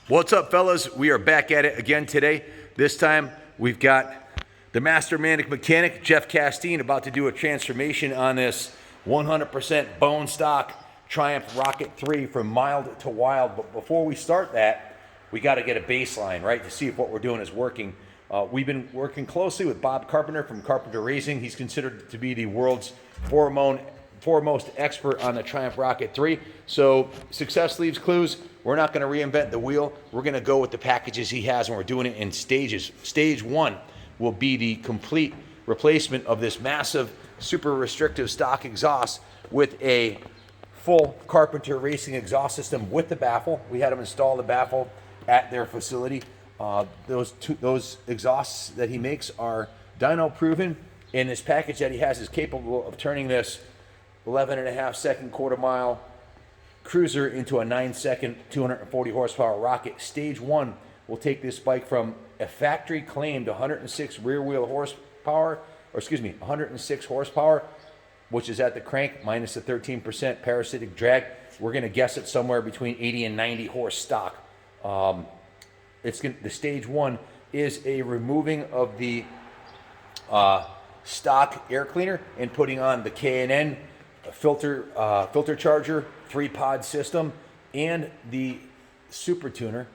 What's up, fellas? We are back at it again today. This time we've got the master mechanic Jeff Castine about to do a transformation on this 100% bone stock Triumph Rocket 3 from mild to wild. But before we start that, we got to get a baseline, right, to see if what we're doing is working. We've been working closely with Bob Carpenter from Carpenter Racing. He's considered to be the world's foremost expert on the Triumph Rocket 3. So success leaves clues. We're not going to reinvent the wheel. We're going to go with the packages he has, and we're doing it in stages. Stage one will be the complete replacement of this massive, super restrictive stock exhaust with a full Carpenter Racing exhaust system with the baffle. We had them install the baffle at their facility. Those exhausts that he makes are dyno proven, and this package that he has is capable of turning this 11.5-second quarter-mile cruiser into a 9-second 240 horsepower rocket. Stage one will take this bike from a factory claimed 106 rear wheel horsepower, 106 horsepower, which is at the crank minus the 13% parasitic drag. We're going to guess it somewhere between 80 and 90 horse stock. The stage one is a removing of the stock air cleaner and putting on the K&N filter charger 3-pod system and the super tuner,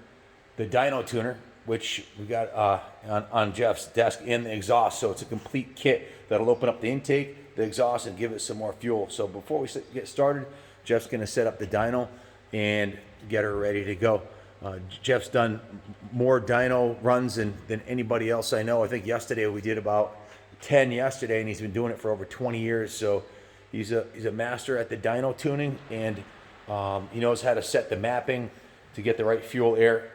the dyno tuner, which we got on Jeff's desk, in the exhaust. So it's a complete kit that'll open up the intake, the exhaust, and give it some more fuel. So before we get started, Jeff's going to set up the dyno and get her ready to go. Jeff's done more dyno runs than anybody else I know. I think yesterday we did about 10 yesterday, and he's been doing it for over 20 years. So he's a master at the dyno tuning, and he knows how to set the mapping to get the right fuel air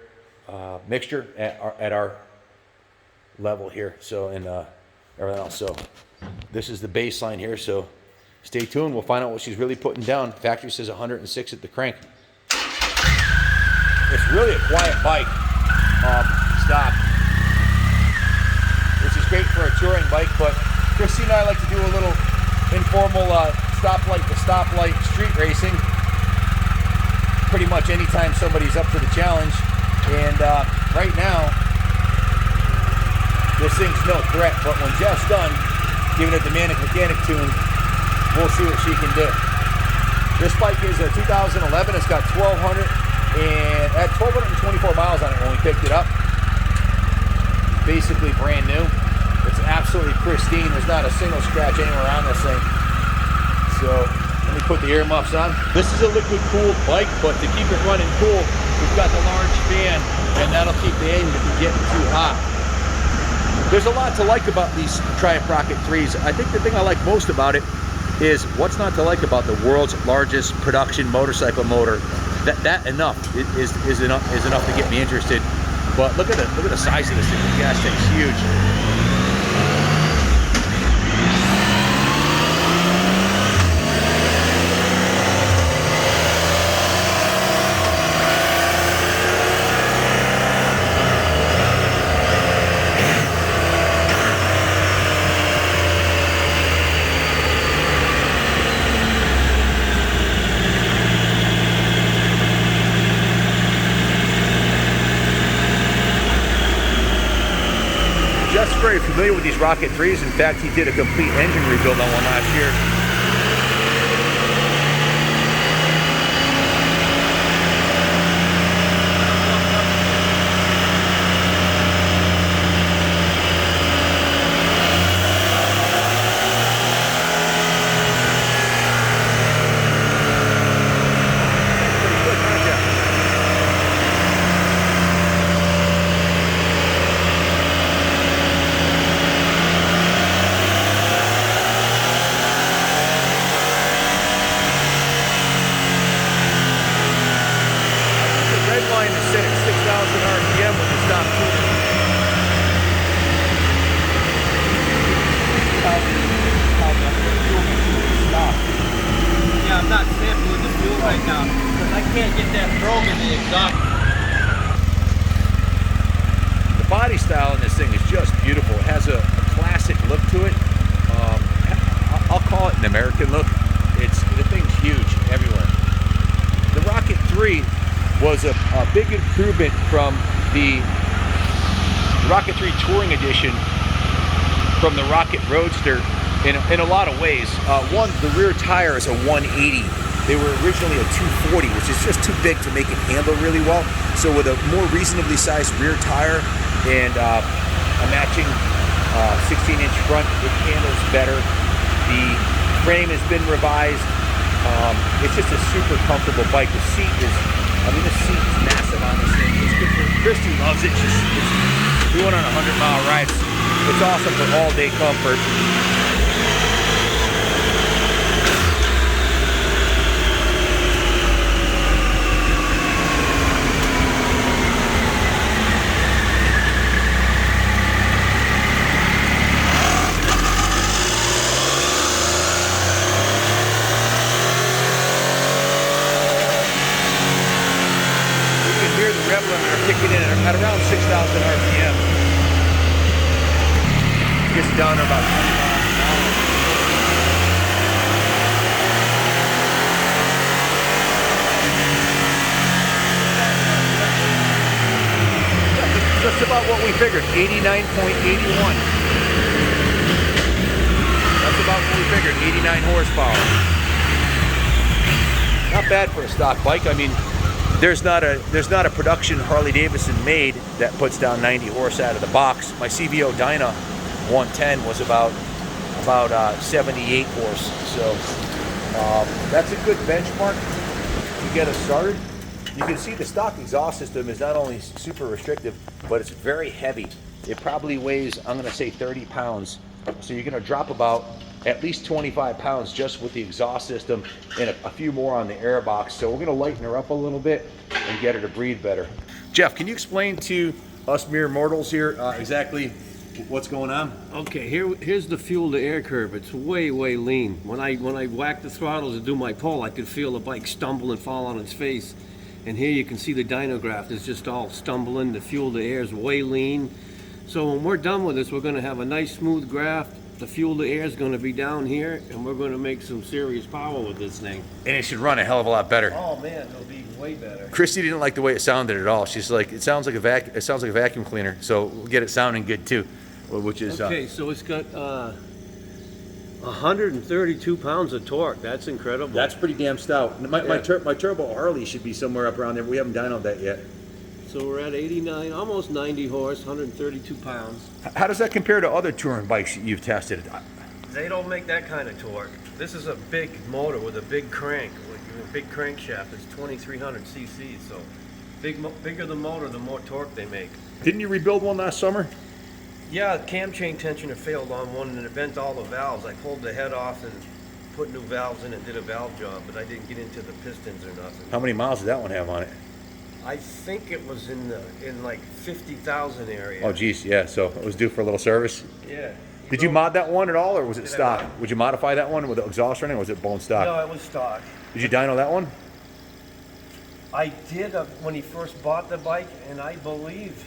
mixture at our level here. So, and everything else. So this is the baseline here. So stay tuned. We'll find out what she's really putting down. Factory says 106 at the crank. It's really a quiet bike. Stock. Which is great for a touring bike, but Christy and I like to do a little informal stoplight to stoplight street racing pretty much anytime somebody's up to the challenge. And right now this thing's no threat, but when Jeff's done giving it the mechanic tune, we'll see what she can do. This bike is a 2011. It's got 1,224 miles on it when we picked it up. Basically brand new. It's absolutely pristine. There's not a single scratch anywhere on this thing. So let me put the earmuffs on. This is a liquid cooled bike, but to keep it running cool, we've got the large fan, and that'll keep the engine from getting too hot. There's a lot to like about these Triumph Rocket 3s. I think the thing I like most about it is what's not to like about the world's largest production motorcycle motor. That enough is enough to get me interested. But look at the size of this thing. The gas tank's huge. Jeff's very familiar with these Rocket 3s. In fact, he did a complete engine rebuild on one last year. I'm not sampling the fuel right now because I can't get that chrome in the exhaust. The body style in this thing is just beautiful. It has a classic look to it. I'll call it an American look. The thing's huge everywhere. The Rocket 3 was was a big improvement from the Rocket 3 Touring Edition from the Rocket Roadster in a lot of ways. One, the rear tire is a 180. They were originally a 240, which is just too big to make it handle really well. So with a more reasonably sized rear tire and a matching 16-inch front, it handles better. The frame has been revised. It's just a super comfortable bike. The seat is, the seat is massive on this thing. It's good for, Christy loves it. We went on a 100-mile ride. It's awesome for all-day comfort. Kicking in at around 6,000 RPM. Gets down to about 20 miles an hour. Just about what we figured, 89.81. That's about what we figured, 89 horsepower. Not bad for a stock bike. I mean, there's not a production Harley Davidson made that puts down 90 horse out of the box. My CVO Dyno 110 was about 78 horse. So that's a good benchmark to get us started. You can see the stock exhaust system is not only super restrictive, but it's very heavy. It probably weighs, I'm going to say 30 pounds. So you're going to drop about at least 25 pounds just with the exhaust system and a few more on the air box. So we're going to lighten her up a little bit and get her to breathe better. Jeff, can you explain to us mere mortals here exactly what's going on? Okay, here's the fuel to air curve. It's way lean. When I whack the throttles and do my pull, I could feel the bike stumble and fall on its face. And here you can see the Dynograph is just all stumbling. The fuel to air is way lean. So when we're done with this, we're going to have a nice smooth graph. The fuel to air is going to be down here, and we're going to make some serious power with this thing. And it should run a hell of a lot better. Oh man, it'll be way better. Christy didn't like the way it sounded at all. She's like, it sounds like a vacuum cleaner. So we'll get it sounding good too, which is okay. So it's got 132 pounds of torque. That's incredible. That's pretty damn stout. My turbo Harley should be somewhere up around there. We haven't dynoed that yet. So we're at 89, almost 90 horse, 132 pounds. How does that compare to other touring bikes you've tested? They don't make that kind of torque. This is a big motor with a big crank, with a big crankshaft. It's 2,300 cc, so bigger the motor, the more torque they make. Didn't you rebuild one last summer? Yeah, cam chain tensioner failed on one and it bent all the valves. I pulled the head off and put new valves in and did a valve job, but I didn't get into the pistons or nothing. How many miles did that one have on it? I think it was in like 50,000 area. Oh geez, yeah, so it was due for a little service? Yeah. Did you mod that one at all, or was it stock? Would you modify that one with the exhaust running, or was it bone stock? No, it was stock. Did you dyno that one? I did when he first bought the bike, and I believe,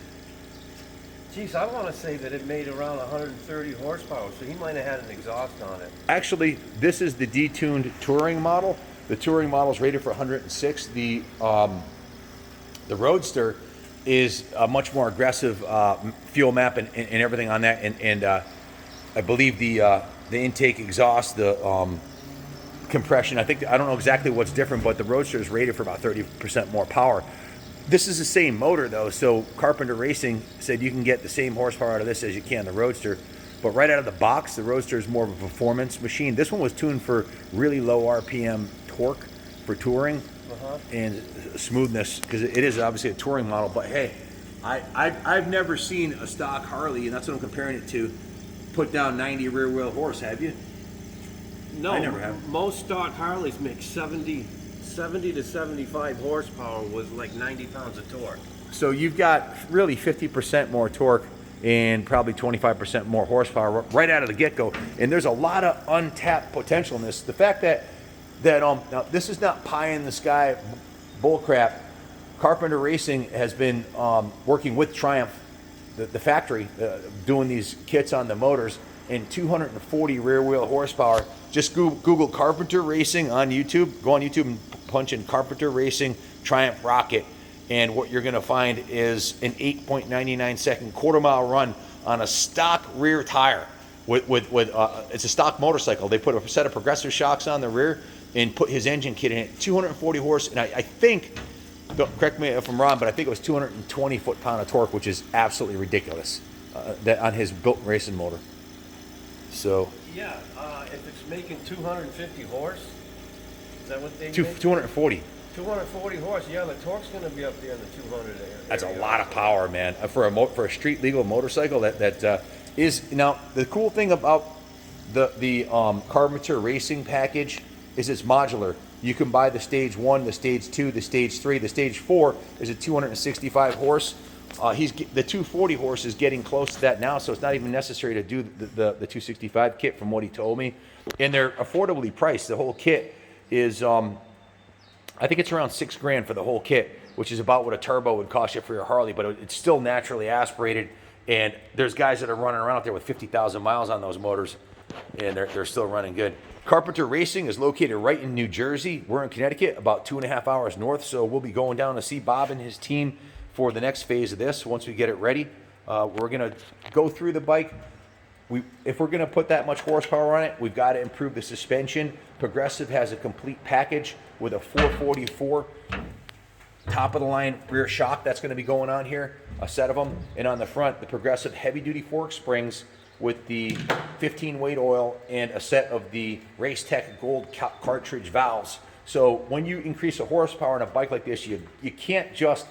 geez, I want to say that it made around 130 horsepower, so he might have had an exhaust on it. Actually, this is the detuned touring model. The touring model is rated for 106. The Roadster is a much more aggressive fuel map and everything on that, and I believe the intake exhaust, the compression, I don't know exactly what's different, but the Roadster is rated for about 30% more power. This is the same motor though, so Carpenter Racing said you can get the same horsepower out of this as you can the Roadster, but right out of the box, the Roadster is more of a performance machine. This one was tuned for really low RPM torque for touring. And smoothness, because it is obviously a touring model, but hey, I've never seen a stock Harley, and that's what I'm comparing it to, put down 90 rear wheel horse, have you? No, I never have. Most stock Harleys make 70 to 75 horsepower with like 90 pounds of torque. So you've got really 50% more torque and probably 25% more horsepower right out of the get-go, and there's a lot of untapped potential in this. The fact that now this is not pie in the sky bullcrap. Carpenter Racing has been working with Triumph, the factory, doing these kits on the motors, and 240 rear wheel horsepower. Just Google Carpenter Racing on YouTube. Go on YouTube and punch in Carpenter Racing Triumph Rocket, And what you're gonna find is an 8.99 second quarter-mile run on a stock rear tire. It's a stock motorcycle. They put a set of progressive shocks on the rear and put his engine kit in it. 240 horse, and I think, correct me if I'm wrong, but I think it was 220 foot-pound of torque, which is absolutely ridiculous that on his built racing motor. So Yeah, if it's making 250 horse, is that what they make? 240. 240 horse, yeah, the torque's going to be up there in the 200 area. That's a lot of power, man, for a street legal motorcycle. That is now the cool thing about the Carpenter Racing package is it's modular. You can buy the stage 1, the stage 2, the stage 3, the stage 4 is a 265 horse. The 240 horse is getting close to that now, so it's not even necessary to do the 265 kit from what he told me. And they're affordably priced. The whole kit is, I think it's around $6 grand for the whole kit, which is about what a turbo would cost you for your Harley, but it's still naturally aspirated. And there's guys that are running around out there with 50,000 miles on those motors, and they're still running good. Carpenter Racing is located right in New Jersey. We're in Connecticut, about 2.5 hours north, so we'll be going down to see Bob and his team for the next phase of this. Once we get it ready, we're gonna go through the bike. If we're gonna put that much horsepower on it, we've got to improve the suspension. Progressive has a complete package with a 444 top of the line rear shock that's going to be going on here, a set of them, and on the front, the Progressive heavy duty fork springs with the 15 weight oil and a set of the Race Tech gold cartridge valves. So when you increase the horsepower on a bike like this, you can't just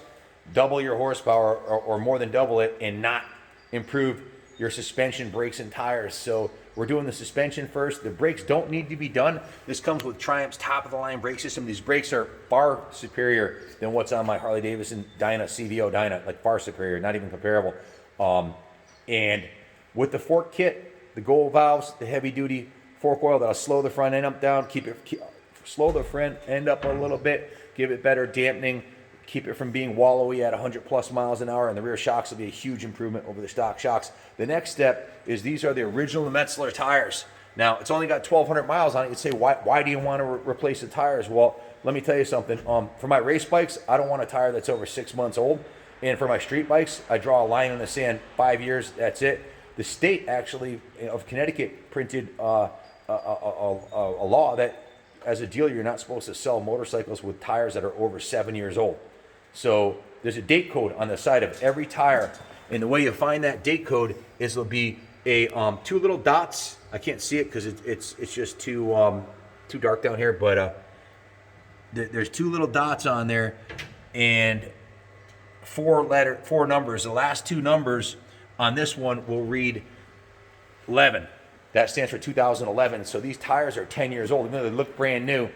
double your horsepower or more than double it and not improve your suspension, brakes, and tires. So we're doing the suspension first. The brakes don't need to be done. This comes with Triumph's top-of-the-line brake system. These brakes are far superior than what's on my Harley-Davidson Dyna, CVO Dyna, like far superior, not even comparable. And with the fork kit, the gold valves, the heavy-duty fork oil that'll slow the front end up down, slow the front end up a little bit, give it better dampening, keep it from being wallowy at 100 plus miles an hour, and the rear shocks will be a huge improvement over the stock shocks. The next step is these are the original Metzler tires. Now, it's only got 1,200 miles on it. You'd say, why do you want to replace the tires? Well, let me tell you something. For my race bikes, I don't want a tire that's over 6 months old. And for my street bikes, I draw a line in the sand, 5 years, that's it. The state actually of Connecticut printed a law that as a dealer, you're not supposed to sell motorcycles with tires that are over 7 years old. So there's a date code on the side of every tire, and the way you find that date code is there'll be a 2 little dots. I can't see it because it's just too dark down here, but there's 2 little dots on there and 4 numbers. The last 2 numbers on this one will read 11. That stands for 2011. So these tires are 10 years old, even though they look brand new.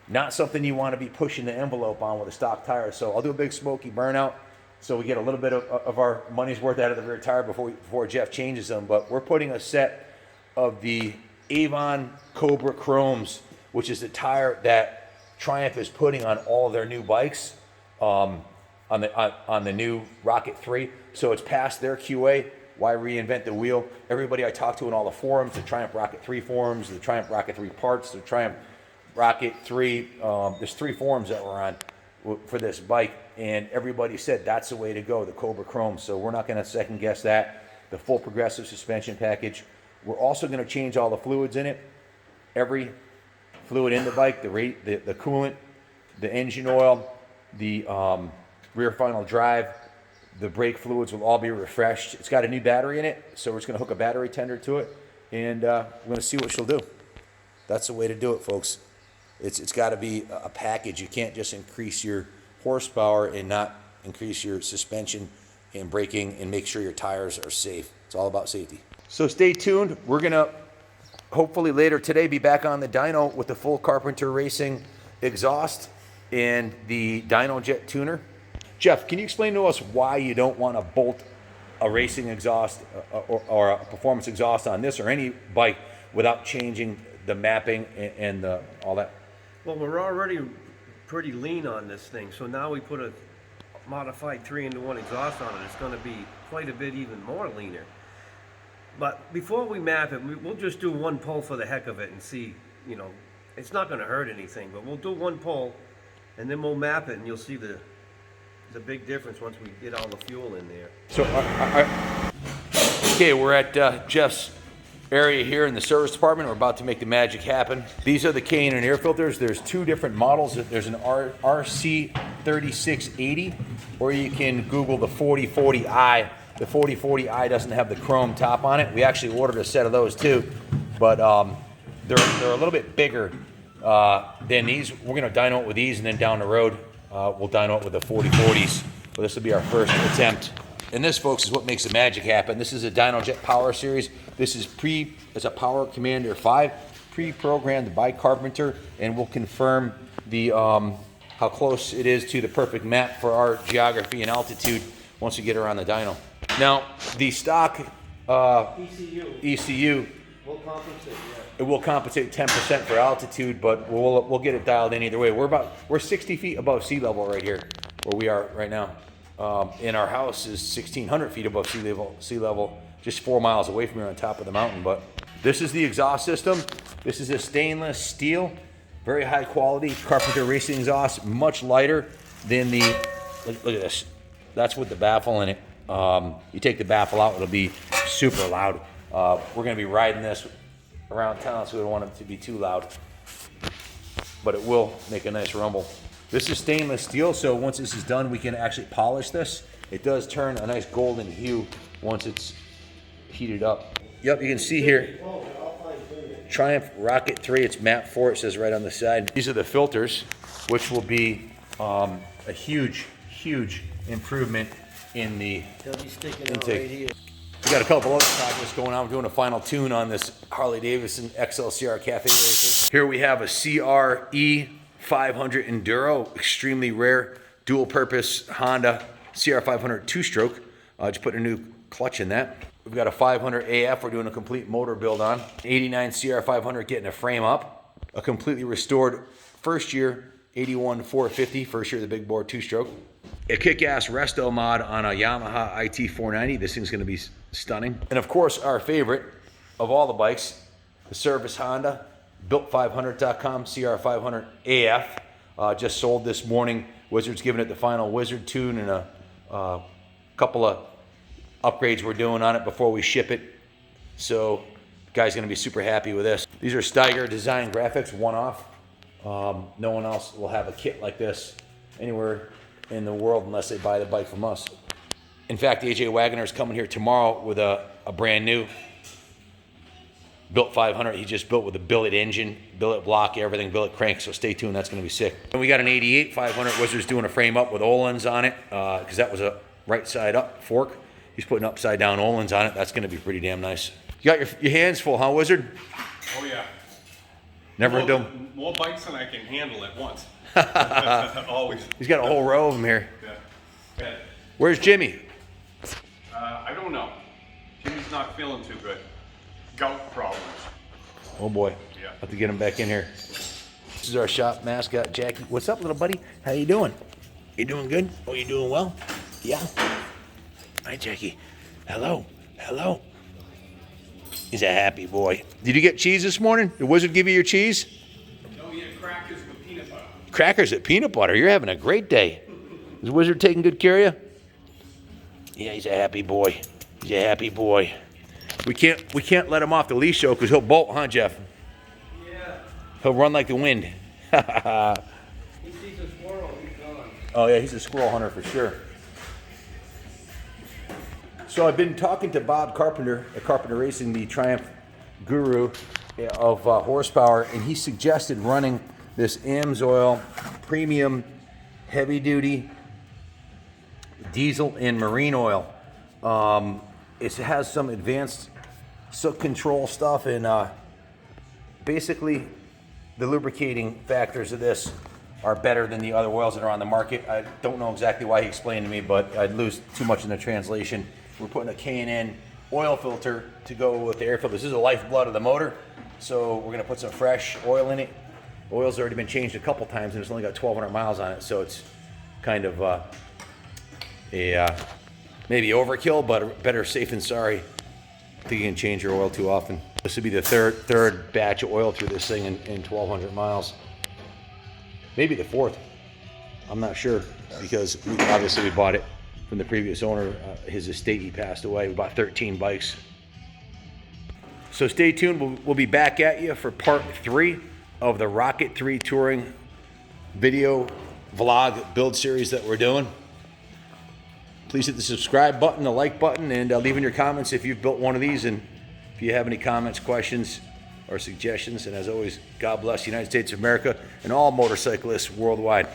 Not something you want to be pushing the envelope on with a stock tire. So I'll do a big smoky burnout so we get a little bit of our money's worth out of the rear tire before Jeff changes them. But we're putting a set of the Avon Cobra Chromes, which is the tire that Triumph is putting on all of their new bikes on the new Rocket 3. So it's past their QA. Why reinvent the wheel? Everybody I talk to in all the forums, the Triumph Rocket 3 forums, the Triumph Rocket 3 parts, the Triumph Rocket 3, there's 3 forums that we're on for this bike, and everybody said that's the way to go, the Cobra Chrome. So we're not going to second guess that. The full progressive suspension package. We're also going to change all the fluids in it. Every fluid in the bike, the coolant, the engine oil, the rear final drive, the brake fluids will all be refreshed. It's got a new battery in it, so we're just going to hook a battery tender to it, and we're going to see what she'll do. That's the way to do it, folks. It's got to be a package. You can't just increase your horsepower and not increase your suspension and braking and make sure your tires are safe. It's all about safety. So stay tuned. We're going to hopefully later today be back on the dyno with the full Carpenter Racing exhaust and the Dyno Jet tuner. Jeff, can you explain to us why you don't want to bolt a racing exhaust or a performance exhaust on this or any bike without changing the mapping and all that? Well, we're already pretty lean on this thing, so now we put a modified 3-in-1 exhaust on it. It's going to be quite a bit even more leaner. But before we map it, we'll just do 1 pull for the heck of it and see, it's not going to hurt anything, but we'll do 1 pull and then we'll map it and you'll see the It's a big difference once we get all the fuel in there. So, okay, we're at Jeff's area here in the service department. We're about to make the magic happen. These are the K&N air filters. There's two different models. There's an RC3680, or you can Google the 4040i. The 4040i doesn't have the chrome top on it. We actually ordered a set of those too, but they're a little bit bigger than these. We're gonna dyno it with these, and then down the road, we'll dyno it with the 4040s. But this will be our first attempt. And this, folks, is what makes the magic happen. This is a Dynojet Power Series. This is it's a Power Commander 5, pre-programmed by Carpenter, and will confirm the how close it is to the perfect map for our geography and altitude once we get around the dyno. Now, the stock ECU We'll compensate, yeah. it will compensate 10% for altitude, but we'll get it dialed in either way. We're 60 feet above sea level right here, where we are right now. And our house is 1,600 feet above sea level, just 4 miles away from here on top of the mountain. But this is the exhaust system. This is a stainless steel, very high quality Carpenter racing exhaust, much lighter than the, look at this. That's with the baffle in it. You take the baffle out, it'll be super loud. We're gonna be riding this around town, so we don't want it to be too loud, but it will make a nice rumble. This is stainless steel, so once this is done, we can actually polish this. It does turn a nice golden hue once it's heated up. Yep, you can see here, Triumph Rocket 3, it's map 4, it says right on the side. These are the filters, which will be a huge, huge improvement in the intake. We got a couple other projects going on. We're doing a final tune on this Harley-Davidson XLCR Cafe Racer. Here we have a CRE 500 Enduro, extremely rare, dual-purpose Honda CR500 two-stroke. Just put a new clutch in that. We've got a 500 AF we're doing a complete motor build on. 89 CR500 getting a frame up. A completely restored first year 81 450, first year of the big bore two-stroke. A kick-ass resto mod on a Yamaha IT490. This thing's gonna be stunning. And of course, our favorite of all the bikes, the Service Honda, built500.com CR500 AF. Just sold this morning. Wizard's giving it the final Wizard tune and a couple of upgrades we're doing on it before we ship it. So, the guy's gonna be super happy with this. These are Steiger design graphics, one-off. No one else will have a kit like this anywhere in the world unless they buy the bike from us. In fact, AJ Wagner is coming here tomorrow with a brand new Built 500. He just built with a billet engine, billet block, everything, billet crank, so stay tuned, that's gonna be sick. And we got an 88 500. Wizard's doing a frame up with Öhlins on it, because that was a right side up fork. He's putting upside down Öhlins on it. That's gonna be pretty damn nice. You got your hands full, huh, Wizard? Oh yeah. Never done. More bikes than I can handle at once. Always. He's got a whole row of them here. Yeah. Where's Jimmy? I don't know. Jimmy's not feeling too good. Gout problems. Oh boy. Yeah. Have to get him back in here. This is our shop mascot, Jackie. What's up, little buddy? How you doing? You doing good? Oh, you doing well? Yeah. Hi, Jackie. Hello. Hello. He's a happy boy. Did you get cheese this morning? Did Wizard give you your cheese? Oh yeah, crackers with peanut butter. Crackers at peanut butter. You're having a great day. Is Wizard taking good care of you? Yeah, he's a happy boy. He's a happy boy. We can't let him off the leash though, because he'll bolt, huh, Jeff? Yeah. He'll run like the wind. He sees a squirrel, he's gone. Oh yeah, he's a squirrel hunter for sure. So I've been talking to Bob Carpenter at Carpenter Racing, the Triumph guru of horsepower, and he suggested running this AMSOIL premium heavy duty diesel and marine oil. It has some advanced soot control stuff, and basically the lubricating factors of this are better than the other oils that are on the market. I don't know exactly why he explained to me, but I'd lose too much in the translation. We're putting a K&N oil filter to go with the air filter. This is the lifeblood of the motor, so we're gonna put some fresh oil in it. Oil's already been changed a couple times and it's only got 1,200 miles on it, so it's kind of maybe overkill, but better safe than sorry. I think you can change your oil too often. This would be the third batch of oil through this thing in 1,200 miles. Maybe the fourth. I'm not sure. because obviously we bought it from the previous owner. His estate, he passed away. We bought 13 bikes. So stay tuned. We'll be back at you for part 3 of the Rocket 3 Touring video vlog build series that we're doing. Please hit the subscribe button, the like button, and leave in your comments if you've built one of these, and if you have any comments, questions, or suggestions. And as always, God bless the United States of America and all motorcyclists worldwide.